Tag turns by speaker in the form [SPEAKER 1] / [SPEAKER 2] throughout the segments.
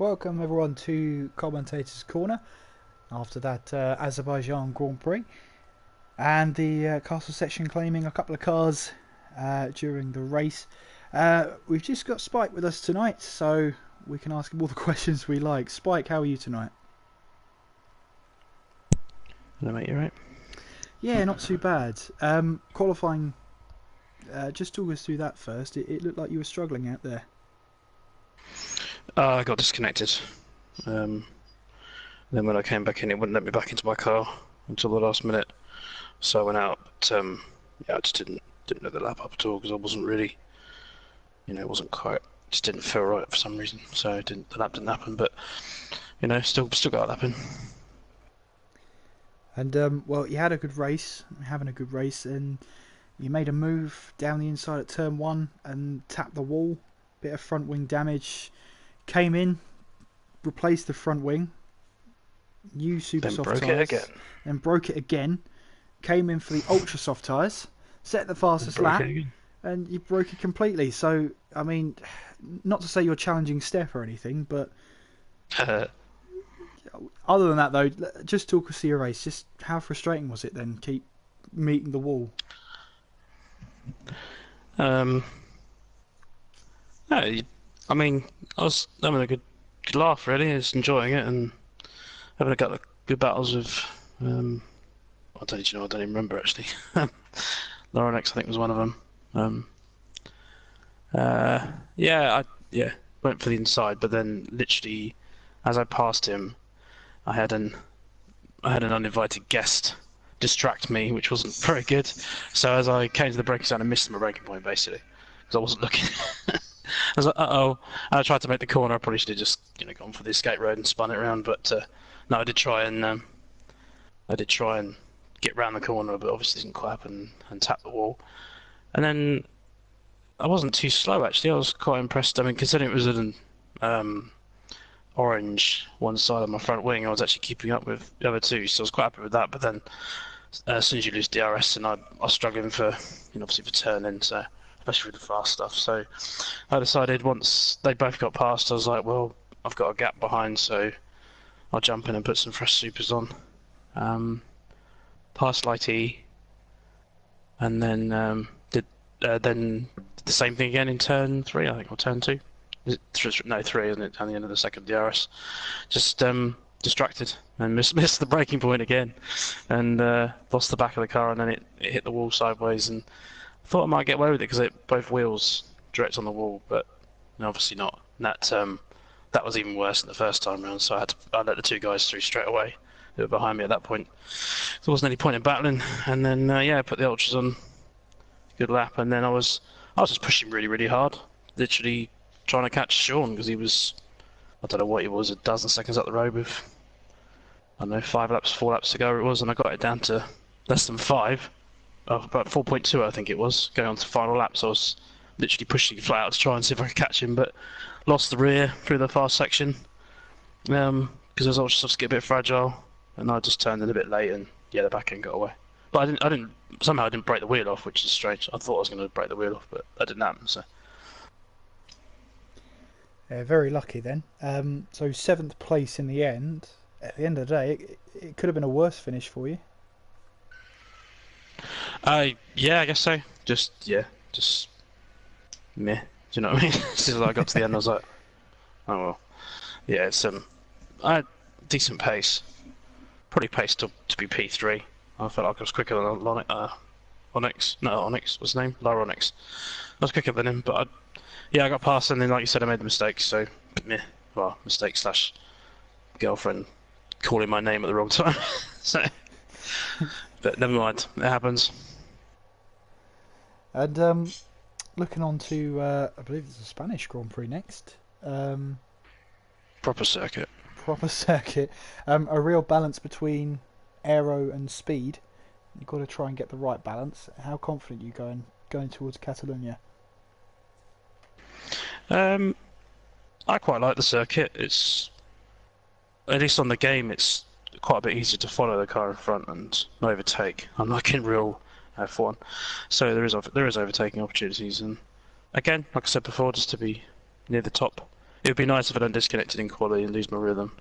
[SPEAKER 1] welcome everyone to Commentator's Corner after that Azerbaijan Grand Prix and the castle section claiming a couple of cars during the race. We've just got Spike with us tonight, so we can ask him all the questions we like. Spike, how are you tonight?
[SPEAKER 2] Hello mate, you right?
[SPEAKER 1] Yeah, not too bad. Qualifying, just talk us through that first. It looked like you were struggling out there.
[SPEAKER 2] I got disconnected. Then when I came back in, it wouldn't let me back into my car until the last minute. So I went out, but yeah, I just didn't know the lap up at all because I wasn't really, it wasn't quite, just didn't feel right for some reason. So the lap didn't happen, but still got a lap in.
[SPEAKER 1] And well, you had a good race, having a good race, and you made a move down the inside at turn one and tapped the wall. Bit of front wing damage. Came in, replaced the front wing. New super
[SPEAKER 2] Then
[SPEAKER 1] soft
[SPEAKER 2] broke
[SPEAKER 1] tyres.
[SPEAKER 2] it again.
[SPEAKER 1] Then broke it again. Came in for the ultra soft tyres. Set the fastest
[SPEAKER 2] Broke
[SPEAKER 1] lap.
[SPEAKER 2] it again.
[SPEAKER 1] And you broke it completely. So, I mean, not to say you're challenging Steph or anything, but other than that, though, just talk us through your race. Just how frustrating was it then? Keep meeting the wall.
[SPEAKER 2] No, I mean, I was having a good laugh really. I was enjoying it and having a couple of good battles with. I don't even remember actually. Laurenex, I think, was one of them. Yeah, I went for the inside, but then literally, as I passed him, I had an uninvited guest distract me, which wasn't very good. So as I came to the braking zone, I missed my braking point basically because I wasn't looking. I was like, uh-oh. And I tried to make the corner. I probably should have just gone for the escape road and spun it around, but no, I did try and get round the corner, but obviously didn't quite happen and tap the wall. And then I wasn't too slow actually. I was quite impressed. I mean, considering it was an orange one side of my front wing, I was actually keeping up with the other two, so I was quite happy with that. But then as soon as you lose DRS, and I was struggling for obviously for turning, so especially with the fast stuff. So I decided once they both got past, I was like, well, I've got a gap behind, so I'll jump in and put some fresh supers on. Past Light E, and then did the same thing again in turn 3, I think, or turn 2. Is it no 3, isn't it? At the end of the second DRS, just distracted and missed the braking point again, and lost the back of the car, and then it hit the wall sideways, and I thought I might get away with it because both wheels direct on the wall, but obviously not. And that was even worse than the first time round, so I let the two guys through straight away who were behind me at that point. There wasn't any point in battling, and then I put the ultras on, good lap, and then I was just pushing really, really hard, literally trying to catch Sean because he was, I don't know what he was, a dozen seconds up the road with, I don't know, 4 laps to go it was, and I got it down to less than 5, about 4.2 I think it was, going on to the final lap, so I was literally pushing flat out to try and see if I could catch him, but lost the rear through the fast section, because those ultra softs get a bit fragile, and I just turned in a bit late, and the back end got away. But somehow I didn't break the wheel off, which is strange. I thought I was going to break the wheel off, but that didn't happen, so.
[SPEAKER 1] Very lucky then. So 7th place in the end. At the end of the day, it could have been a worse finish for you.
[SPEAKER 2] Yeah, I guess so. Just meh. Do you know what I mean? As soon as I got to the end, I was like, oh well. Yeah, it's I had decent pace. Probably pace to be P3. I felt like I was quicker than Onyx. No, Onyx was his name. Laurenex. I was quicker than him, but I got past, and then like you said, I made the mistake. So, meh. Well, mistake / girlfriend calling my name at the wrong time. So, but never mind. It happens.
[SPEAKER 1] And looking on to, I believe it's a Spanish Grand Prix next.
[SPEAKER 2] Proper circuit.
[SPEAKER 1] Proper circuit. A real balance between aero and speed. You've got to try and get the right balance. How confident are you going towards Catalonia?
[SPEAKER 2] I quite like the circuit. It's, at least on the game, it's quite a bit easier to follow the car in front and overtake, unlike in real F1. So there is overtaking opportunities, and again, like I said before, just to be near the top. it would be nice if I don't disconnected in quality and lose my rhythm.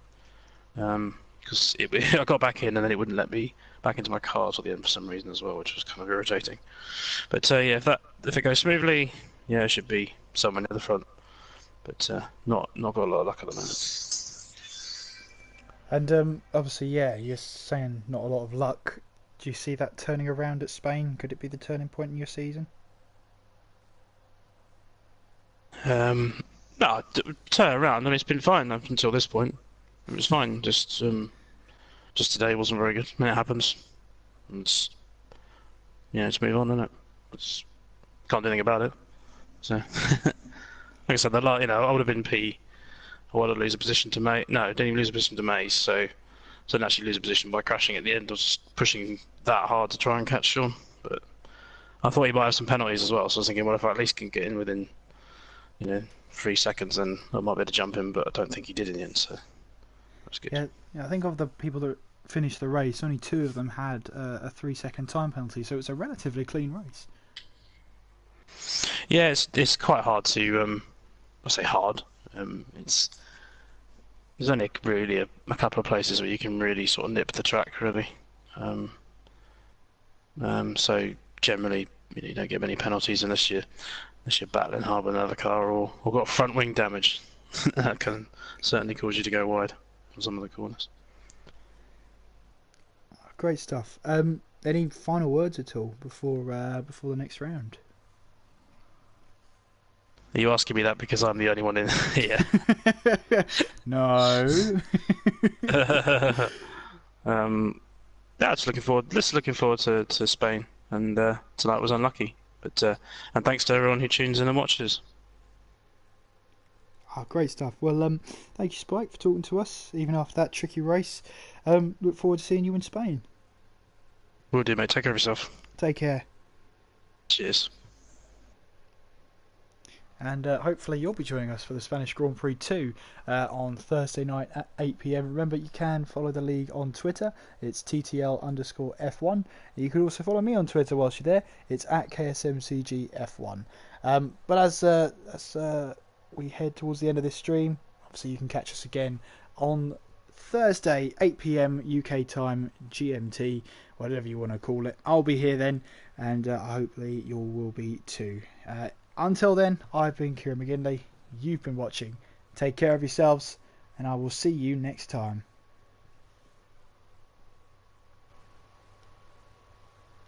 [SPEAKER 2] Because I got back in and then it wouldn't let me back into my car till the end for some reason as well, which was kind of irritating. But yeah, if it goes smoothly, yeah, it should be somewhere near the front. But not got a lot of luck at the moment.
[SPEAKER 1] And obviously, yeah, you're saying not a lot of luck. Do you see that turning around at Spain? Could it be the turning point in your season?
[SPEAKER 2] No, turn around. I mean, it's been fine up until this point. It was fine. Just today wasn't very good. I mean, it happens. It's, yeah, just move on, innit? It's, can't do anything about it. So, like I said, I would have been P. I would have lose a position to May. No, didn't even lose a position to May. So didn't actually lose a position by crashing at the end. I was just pushing that hard to try and catch Sean. But I thought he might have some penalties as well. So I was thinking, well, if I at least can get in within, 3 seconds, then I might be able to jump in. But I don't think he did in the end. So that's good.
[SPEAKER 1] Yeah, I think of the people that finished the race, only 2 of them had a 3-second time penalty, so it's a relatively clean race.
[SPEAKER 2] Yeah, it's quite hard to I say hard. There's only really a couple of places where you can really sort of nip the track, really. So generally, you don't get many penalties unless you're battling hard with another car or got front wing damage. That can certainly cause you to go wide on some of the corners.
[SPEAKER 1] Great stuff. Any final words at all before the next round?
[SPEAKER 2] Are you asking me that because I'm the only one in here?
[SPEAKER 1] No.
[SPEAKER 2] Yeah, just looking forward to Spain, and tonight was unlucky. But and thanks to everyone who tunes in and watches.
[SPEAKER 1] Oh, great stuff. Well, thank you, Spike, for talking to us, even after that tricky race. Look forward to seeing you in Spain.
[SPEAKER 2] Will do, mate. Take care of yourself.
[SPEAKER 1] Take care.
[SPEAKER 2] Cheers.
[SPEAKER 1] And hopefully you'll be joining us for the Spanish Grand Prix 2 on Thursday night at 8 PM. Remember, you can follow the league on Twitter. It's TTL_F1. You can also follow me on Twitter whilst you're there. It's at KSMCG F1. But as we head towards the end of this stream, obviously you can catch us again on Thursday, 8 PM UK time, GMT, whatever you want to call it. I'll be here then, and hopefully you will be too. Until then, I've been Kieran McGinley. You've been watching. Take care of yourselves, and I will see you next time.